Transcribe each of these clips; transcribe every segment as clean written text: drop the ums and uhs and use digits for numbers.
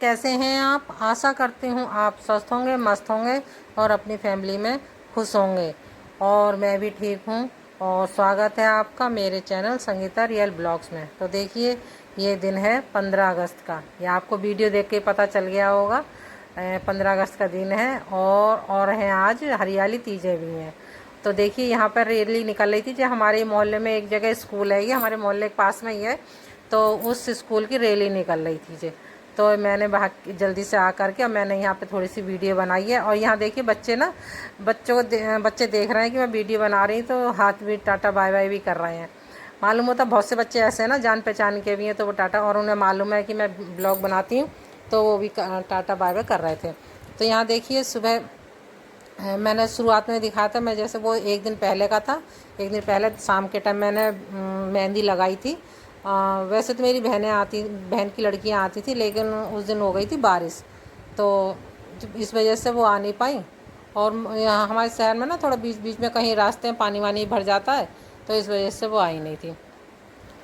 कैसे हैं आप? आशा करती हूँ आप स्वस्थ होंगे, मस्त होंगे और अपनी फैमिली में खुश होंगे। और मैं भी ठीक हूँ और स्वागत है आपका मेरे चैनल संगीता रियल ब्लॉग्स में। तो देखिए, ये दिन है 15 अगस्त का। ये आपको वीडियो देख के पता चल गया होगा। 15 अगस्त का दिन है और है आज हरियाली तीजें भी हैं। तो देखिए, यहाँ पर रैली निकल रही थी। जो हमारे मोहल्ले में एक जगह स्कूल है, ये हमारे मोहल्ले के पास में ही है, तो उस स्कूल की रैली निकल रही थी जी। तो मैंने भाग जल्दी से आ करके और मैंने यहाँ पे थोड़ी सी वीडियो बनाई है। और यहाँ देखिए, बच्चे ना बच्चे देख रहे हैं कि मैं वीडियो बना रही, तो हाथ भी टाटा बाय बाय भी कर रहे हैं। मालूम होता बहुत से बच्चे ऐसे हैं ना, जान पहचान के भी हैं, तो वो टाटा, और उन्हें मालूम है कि मैं ब्लॉग बनाती हूँ, तो वो भी टाटा बाय बाय कर रहे थे। तो यहाँ देखिए, सुबह मैंने शुरुआत में दिखाया था, मैं जैसे वो एक दिन पहले का था। एक दिन पहले शाम के टाइम मैंने मेहंदी लगाई थी। वैसे तो मेरी बहन की लड़कियां आती थी, लेकिन उस दिन हो गई थी बारिश, तो इस वजह से वो आ नहीं पाई। और यहाँ हमारे शहर में ना थोड़ा बीच बीच में कहीं रास्ते में पानी वानी भर जाता है, तो इस वजह से वो आई नहीं थी।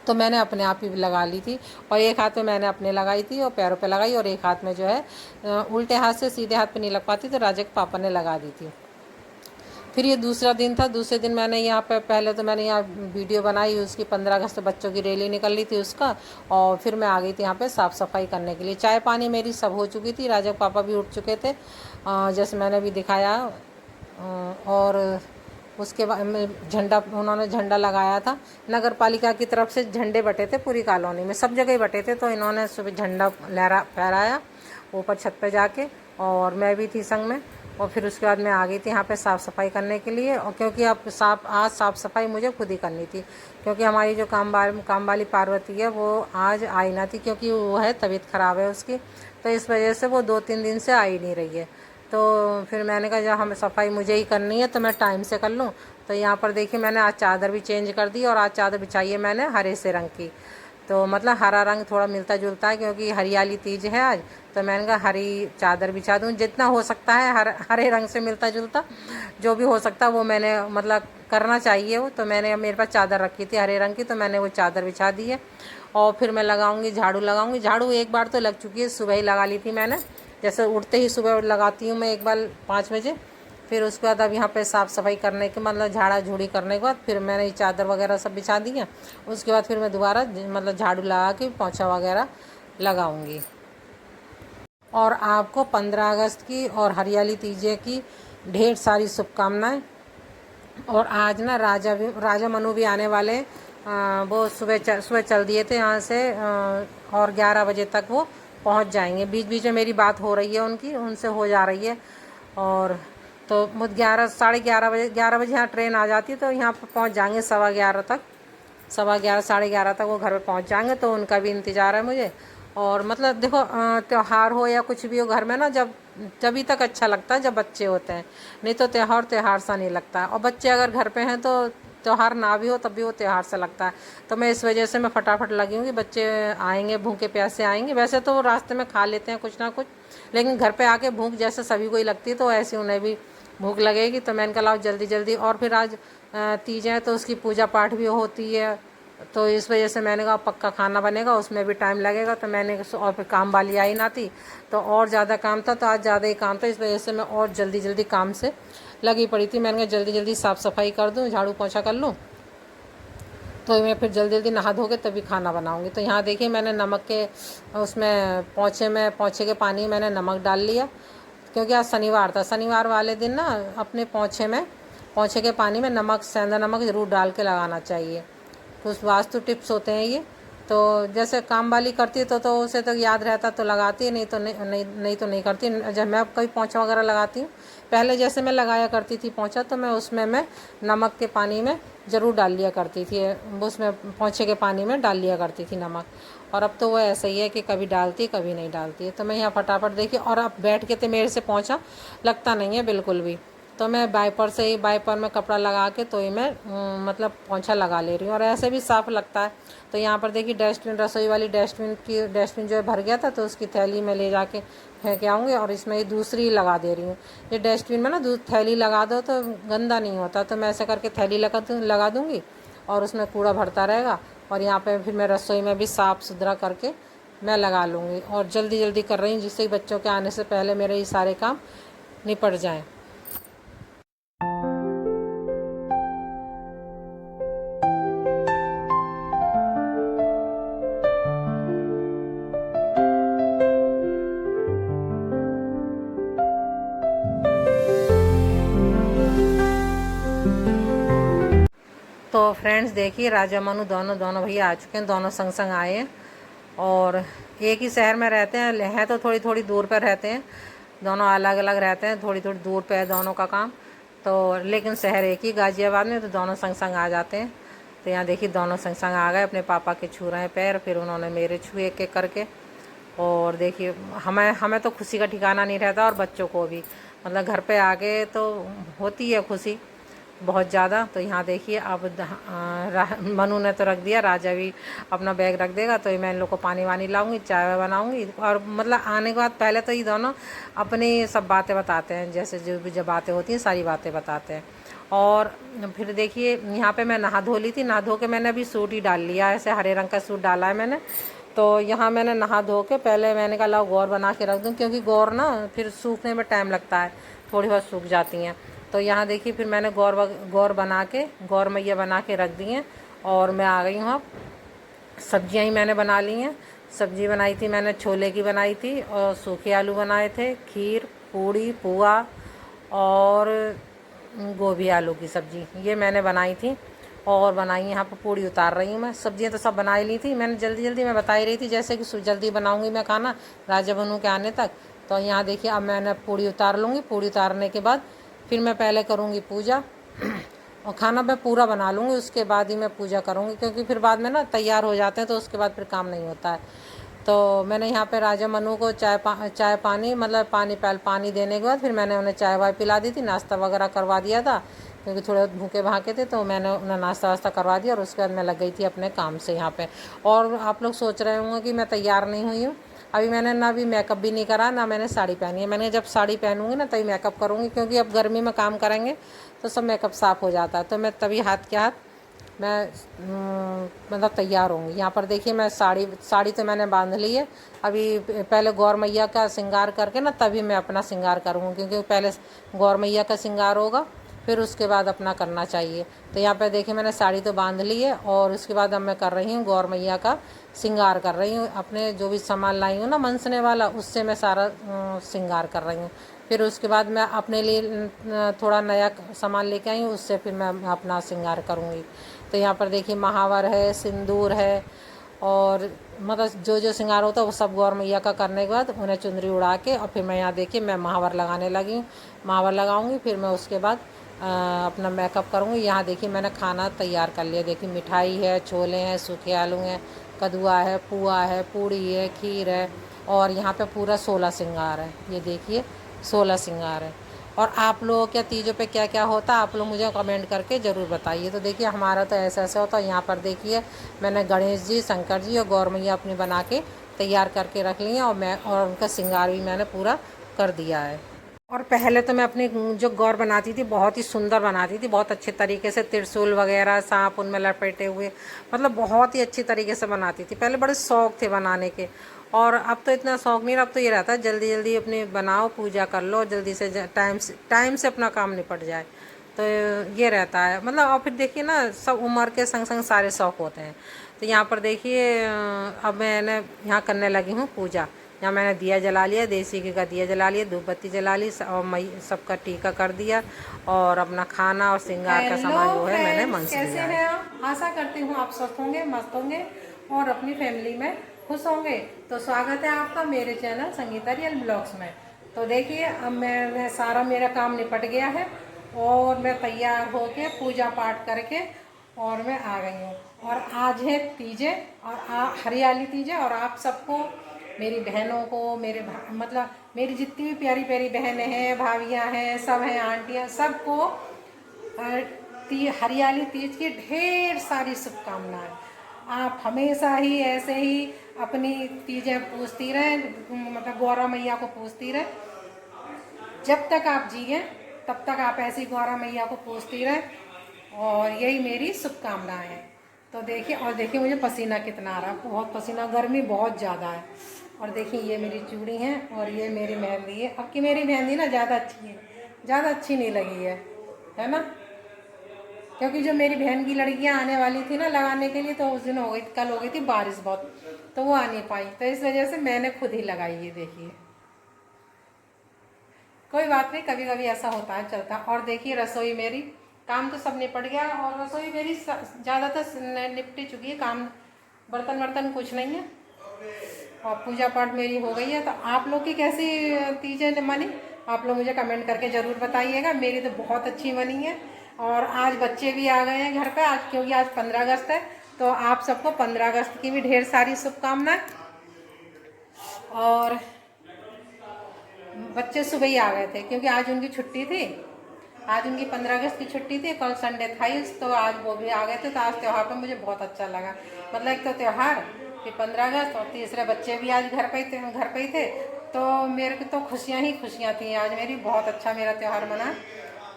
तो मैंने अपने आप ही लगा ली थी, और एक हाथ में मैंने अपने लगाई थी और पैरों पे लगाई, और एक हाथ में जो है उल्टे हाथ से सीधे हाथ पे नहीं लग पाती, तो राजा के पापा ने लगा दी थी। फिर ये दूसरा दिन था। दूसरे दिन मैंने यहाँ पे पहले तो मैंने यहाँ वीडियो बनाई उसकी, 15 अगस्त बच्चों की रैली निकल रही थी उसका। और फिर मैं आ गई थी यहाँ पे साफ़ सफाई करने के लिए। चाय पानी मेरी सब हो चुकी थी, राजा के पापा भी उठ चुके थे, जैसे मैंने भी दिखाया। और उसके बाद में उन्होंने झंडा लगाया था। नगर पालिका की तरफ से झंडे बटे थे पूरी कॉलोनी में, सब जगह बटे थे, तो इन्होंने सुबह झंडा फहराया ऊपर छत पे जाके, और मैं भी थी संग में। और फिर उसके बाद मैं आ गई थी यहाँ पे साफ़ सफाई करने के लिए। और क्योंकि अब आज साफ़ सफाई मुझे खुद ही करनी थी, क्योंकि हमारी जो काम वाली पार्वती है वो आज आई ना थी, क्योंकि वो है तबीयत ख़राब है उसकी, तो इस वजह से वो 2-3 दिन से आई नहीं रही है। तो फिर मैंने कहा जब हमें सफाई मुझे ही करनी है तो मैं टाइम से कर लूँ। तो यहाँ पर देखिए, मैंने आज चादर भी चेंज कर दी, और आज चादर बिछाई है मैंने हरे से रंग की। तो मतलब हरा रंग थोड़ा मिलता जुलता है, क्योंकि हरियाली तीज है आज, तो मैंने कहा हरी चादर बिछा दूँ, जितना हो सकता है हरे रंग से मिलता जुलता जो भी हो सकता है वो मैंने मतलब करना चाहिए वो। तो मैंने, मेरे पास चादर रखी थी हरे रंग की, तो मैंने वो चादर बिछा दी है। और फिर मैं लगाऊंगी झाड़ू, झाड़ू एक बार तो लग चुकी है, सुबह ही लगा ली थी मैंने, जैसे उठते ही सुबह लगाती हूँ मैं एक बार 5 बजे। फिर उसके बाद अब यहाँ पे साफ़ सफाई करने के मतलब झाड़ा झूड़ी करने के बाद फिर मैंने ये चादर वगैरह सब बिछा दी है। उसके बाद फिर मैं दोबारा मतलब झाड़ू लगा के पोंछा वगैरह लगाऊंगी। और आपको 15 अगस्त की और हरियाली तीजे की ढेर सारी शुभकामनाएं। और आज ना राजा मनु भी आने वाले। वो सुबह चल दिए थे यहाँ से, और 11 बजे तक वो पहुँच जाएंगे। बीच बीच में मेरी बात हो रही है उनसे हो जा रही है। और तो मुझ 11 बजे यहाँ ट्रेन आ जाती है, तो यहाँ पर पहुँच जाएंगे 11:15 तक, 11:15 11:30 तक वो घर पे पहुँच जाएंगे। तो उनका भी इंतज़ार है मुझे। और मतलब देखो, त्यौहार हो या कुछ भी हो घर में ना, जब तक अच्छा लगता है जब बच्चे होते हैं, नहीं तो त्यौहार सा नहीं लगता है। और बच्चे अगर घर पे हैं तो त्यौहार ना भी हो तब भी वो त्यौहार सा लगता है। तो मैं इस वजह से मैं फटाफट लगी हूँ कि बच्चे आएंगे, भूखे प्यासे आएंगे। वैसे तो वो रास्ते में खा लेते हैं कुछ ना कुछ, लेकिन घर पे आके भूख जैसे सभी को ही लगती है, तो ऐसे उन्हें भी भूख लगेगी। तो मैंने कहा लाओ जल्दी जल्दी। और फिर आज तीज है, तो उसकी पूजा पाठ भी होती है, तो इस वजह से मैंने कहा पक्का खाना बनेगा, उसमें भी टाइम लगेगा। तो मैंने, और फिर काम वाली आई ना थी, तो और ज़्यादा काम था, तो आज ज़्यादा ही काम था, इस वजह से मैं और जल्दी जल्दी काम से लगी पड़ी थी। मैंने कहा जल्दी जल्दी साफ़ सफाई कर दूँ, झाड़ू पोछा कर लूँ, तो मैं फिर जल्दी जल्दी नहा धो के तभी खाना बनाऊँगी। तो यहाँ देखिए, मैंने नमक के उसमें पोंछे के पानी में मैंने नमक डाल लिया, क्योंकि आज शनिवार था। शनिवार वाले दिन ना अपने पोंछे के पानी में नमक, सेंधा नमक ज़रूर डाल के लगाना चाहिए। कुछ वास्तु टिप्स होते हैं ये। तो जैसे काम वाली करती है तो उसे तो याद रहता तो लगाती है, नहीं तो नहीं करती। जब मैं कभी पोंछा वगैरह लगाती हूँ, पहले जैसे मैं लगाया करती थी पोंछा, तो मैं उसमें मैं नमक के पानी में ज़रूर डाल लिया करती थी, उसमें पोंछे के पानी में डाल लिया करती थी नमक। और अब तो वो ऐसा ही है कि कभी डालती कभी नहीं डालती है। तो मैं यहाँ फटाफट देखिए, और अब बैठ के तो मेरे से पोंछा लगता नहीं है बिल्कुल भी। तो मैं वाइपर में कपड़ा लगा के तो ही मैं मतलब पोंछा लगा ले रही हूँ, और ऐसे भी साफ़ लगता है। तो यहाँ पर देखिए, डस्टबिन, रसोई वाली डस्टबिन जो है भर गया था, तो उसकी थैली में ले जाके फेंक आऊँगी, और इसमें ये दूसरी लगा दे रही हूँ। ये डस्टबिन में ना थैली लगा दो तो गंदा नहीं होता, तो मैं ऐसे करके थैली लगा दूँगी, और उसमें कूड़ा भरता रहेगा। और यहाँ पे फिर मैं रसोई में भी साफ़ सुथरा करके मैं लगा लूँगी और जल्दी जल्दी कर रही हूँ जिससे कि बच्चों के आने से पहले मेरे ये सारे काम निपट जाएं। तो फ्रेंड्स देखिए, राजा मनु दोनों भैया आ चुके हैं, दोनों संग संग आए हैं और एक ही शहर में रहते हैं तो थोड़ी थोड़ी दूर पर रहते हैं, दोनों अलग अलग रहते हैं, थोड़ी थोड़ी दूर पे है दोनों का काम। तो लेकिन शहर एक ही गाज़ियाबाद में, तो दोनों संग संग आ जाते हैं। तो यहाँ देखिए दोनों संग संग आ गए, अपने पापा के छू रहे हैं पैर, फिर उन्होंने मेरे छुए एक एक करके। और देखिए हमें हमें तो खुशी का ठिकाना नहीं रहता और बच्चों को भी, मतलब घर पे आके तो होती है खुशी बहुत ज़्यादा। तो यहाँ देखिए अब मनु ने तो रख दिया, राजा भी अपना बैग रख देगा। तो मैं इन लोग को पानी वानी लाऊंगी, चाय बनाऊंगी और मतलब आने के बाद पहले तो ये दोनों अपनी सब बातें बताते हैं, जैसे जो भी जब बातें होती हैं सारी बातें बताते हैं। और फिर देखिए यहाँ पे मैं नहा धो ली थी, नहा धो के मैंने अभी सूट ही डाल लिया, ऐसे हरे रंग का सूट डाला है मैंने। तो यहाँ मैंने नहा धो के पहले मैंने कहा लाओ गौर बना के रख दूँ, क्योंकि गौर ना फिर सूखने में टाइम लगता है, थोड़ी बहुत सूख जाती हैं। तो यहाँ देखिए फिर मैंने गौर बना के, गौर मैया बना के रख दी हैं और मैं आ गई हूँ। अब सब्जियाँ ही मैंने बना ली हैं। सब्जी बनाई थी मैंने, छोले की बनाई थी और सूखे आलू बनाए थे, खीर, पूड़ी, पुआ और गोभी आलू की सब्ज़ी ये मैंने बनाई थी। और बनाई, यहाँ पर पूड़ी उतार रही हूँ मैं। सब्जियाँ तो सब बना ही ली थी मैंने, जल्दी जल्दी मैं बता ही रही थी जैसे कि जल्दी बनाऊँगी मैं खाना राजा बनू के आने तक। तो यहाँ देखिए अब मैंने पूड़ी उतार लूँगी, पूड़ी उतारने के बाद फिर मैं पहले करूँगी पूजा और खाना मैं पूरा बना लूँगी, उसके बाद ही मैं पूजा करूँगी, क्योंकि फिर बाद में ना तैयार हो जाते हैं तो उसके बाद फिर काम नहीं होता है। तो मैंने यहाँ पे राजा मनु को चाय पानी, मतलब पानी देने के बाद फिर मैंने उन्हें चाय वाय पिला दी थी, नाश्ता वगैरह करवा दिया था, क्योंकि थोड़े भूखे भाके थे। तो मैंने उन्हें नाश्ता वास्ता करवा दिया और उसके बाद मैं लग गई थी अपने काम से यहाँ पे। और आप लोग सोच रहे होंगे कि मैं तैयार नहीं हुई हूँ, अभी मैंने ना अभी मेकअप भी नहीं करा, ना मैंने साड़ी पहनी है। मैंने जब साड़ी पहनूंगी ना तभी मेकअप करूँगी, क्योंकि अब गर्मी में काम करेंगे तो सब मेकअप साफ़ हो जाता है। तो मैं तभी हाथ के हाथ मैं मतलब तैयार होंगी। यहाँ पर देखिए मैं साड़ी तो मैंने बांध ली है। अभी पहले गौर मैया का श्रृंगार करके ना तभी मैं अपना श्रृंगार करूँगी, क्योंकि पहले गौर मैया का श्रृंगार होगा फिर उसके बाद अपना करना चाहिए। तो यहाँ पर देखिए मैंने साड़ी तो बांध ली है और उसके बाद अब मैं कर रही हूँ गौर मैया का श्रृंगार कर रही हूँ। अपने जो भी सामान लाई हूँ ना मनसने वाला, उससे मैं सारा श्रृंगार कर रही हूँ। फिर उसके बाद मैं अपने लिए थोड़ा नया सामान लेके आई हूँ, उससे फिर मैं अपना श्रृंगार करूँगी। तो यहाँ पर देखिए महावर है, सिंदूर है और मतलब जो जो श्रृंगार होता है वो सब गौर मैया का करने के बाद उन्हें चुनरी उड़ा के और फिर मैं यहाँ देखिए मैं महावर लगाने लगी हूँ। महावर लगाऊंगी फिर मैं उसके बाद अपना मेकअप करूँगी। यहाँ देखिए मैंने खाना तैयार कर लिया, देखिए मिठाई है, छोले हैं, सूखे आलू हैं, कद्दुआ है, पुआ है, पूड़ी है, खीर है और यहाँ पे पूरा 16 श्रृंगार है। ये देखिए 16 श्रृंगार है। और आप लोगों के तीजों पे क्या क्या होता है आप लोग मुझे कमेंट करके ज़रूर बताइए। तो देखिए हमारा तो ऐसा ऐसा होता है। यहाँ पर देखिए मैंने गणेश जी, शंकर जी और गौर मैया अपनी बना के तैयार करके रख ली हैं और उनका श्रृंगार भी मैंने पूरा कर दिया है। और पहले तो मैं अपनी जो गौर बनाती थी बहुत ही सुंदर बनाती थी, बहुत अच्छे तरीके से त्रिशूल वगैरह सांप उनमें लपेटे हुए, मतलब बहुत ही अच्छी तरीके से बनाती थी। पहले बड़े शौक थे बनाने के और अब तो इतना शौक नहीं रहा। अब तो ये रहता है जल्दी जल्दी अपनी बनाओ, पूजा कर लो, जल्दी से टाइम से अपना काम निपट जाए। तो ये रहता है मतलब। और फिर देखिए ना सब उम्र के संग संग सारे शौक होते हैं। तो यहाँ पर देखिए अब मैंने यहाँ करने लगी हूँ पूजा। यहाँ मैंने दिया जला लिया, देसी घी का दिया जला लिया, धूप बत्ती जला ली और मई सबका टीका कर दिया और अपना खाना और श्रृंगार का सामान जो है मैंने मंच लिया है। कैसे हैं आप? आशा करती हूँ आप स्वस्थ होंगे, मस्त होंगे और अपनी फैमिली में खुश होंगे। तो स्वागत है आपका मेरे चैनल संगीता रियल ब्लॉग्स में। तो देखिए अब मैंने सारा मेरा काम निपट गया है और मैं तैयार होके पूजा पाठ करके और मैं आ गई हूँ। और आज है तीजे और हरियाली तीजे और आप सबको, मेरी बहनों को, मतलब मेरी जितनी भी प्यारी प्यारी बहनें हैं, भाभियाँ हैं, सब हैं, आंटियाँ, सबको हरियाली तीज की ढेर सारी शुभकामनाएं। आप हमेशा ही ऐसे ही अपनी तीजें पूजती रहें, मतलब गौरा मैया को पूजती रहें। जब तक आप जिए तब तक आप ऐसी गौरा मैया को पूजती रहें और यही मेरी शुभकामनाएं हैं। तो देखिए, और देखिए मुझे पसीना कितना आ रहा है, बहुत पसीना, गर्मी बहुत ज़्यादा है। और देखिए ये मेरी चूड़ी हैं और ये मेरी मेहंदी है। अब की मेरी मेहंदी ना ज़्यादा अच्छी है, ज़्यादा अच्छी नहीं लगी है ना, क्योंकि जो मेरी बहन की लड़कियां आने वाली थी ना लगाने के लिए, तो उस दिन हो गई, कल हो गई थी बारिश बहुत, तो वो आ नहीं पाई, तो इस वजह से मैंने खुद ही लगाई है। देखिए कोई बात नहीं, कभी कभी ऐसा होता है, चलता। और देखिए रसोई मेरी, काम तो सब निपट गया और रसोई मेरी ज़्यादातर निपटी चुकी है, काम बर्तन वर्तन कुछ नहीं है। और पूजा पाठ मेरी हो गई है। तो आप लोग की कैसी तीजें मनी, आप लोग मुझे कमेंट करके ज़रूर बताइएगा। मेरी तो बहुत अच्छी बनी है। और आज बच्चे भी आ गए हैं घर पे आज, क्योंकि आज 15 अगस्त है। तो आप सबको 15 अगस्त की भी ढेर सारी शुभकामनाएं। और बच्चे सुबह ही आ गए थे, क्योंकि आज उनकी छुट्टी थी, आज उनकी 15 अगस्त की छुट्टी थी, कल संडे था ही, तो आज वो भी आ गए थे। तो आज त्यौहार पर मुझे बहुत अच्छा लगा, मतलब एक तो त्यौहार, फिर 15 अगस्त, और तीसरे बच्चे भी आज घर पे ही थे। तो मेरे को तो खुशियाँ ही खुशियाँ थी आज मेरी, बहुत अच्छा मेरा त्यौहार मना।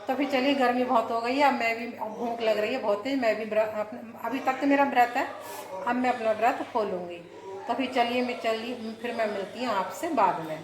तो फिर चलिए, गर्मी बहुत हो गई है, अब मैं भी, भूख लग रही है बहुत तेज, मैं भी अभी तक तो मेरा व्रत है, अब मैं अपना व्रत खोलूँगी। तो फिर चलिए, फिर मैं मिलती हूँ आपसे बाद में।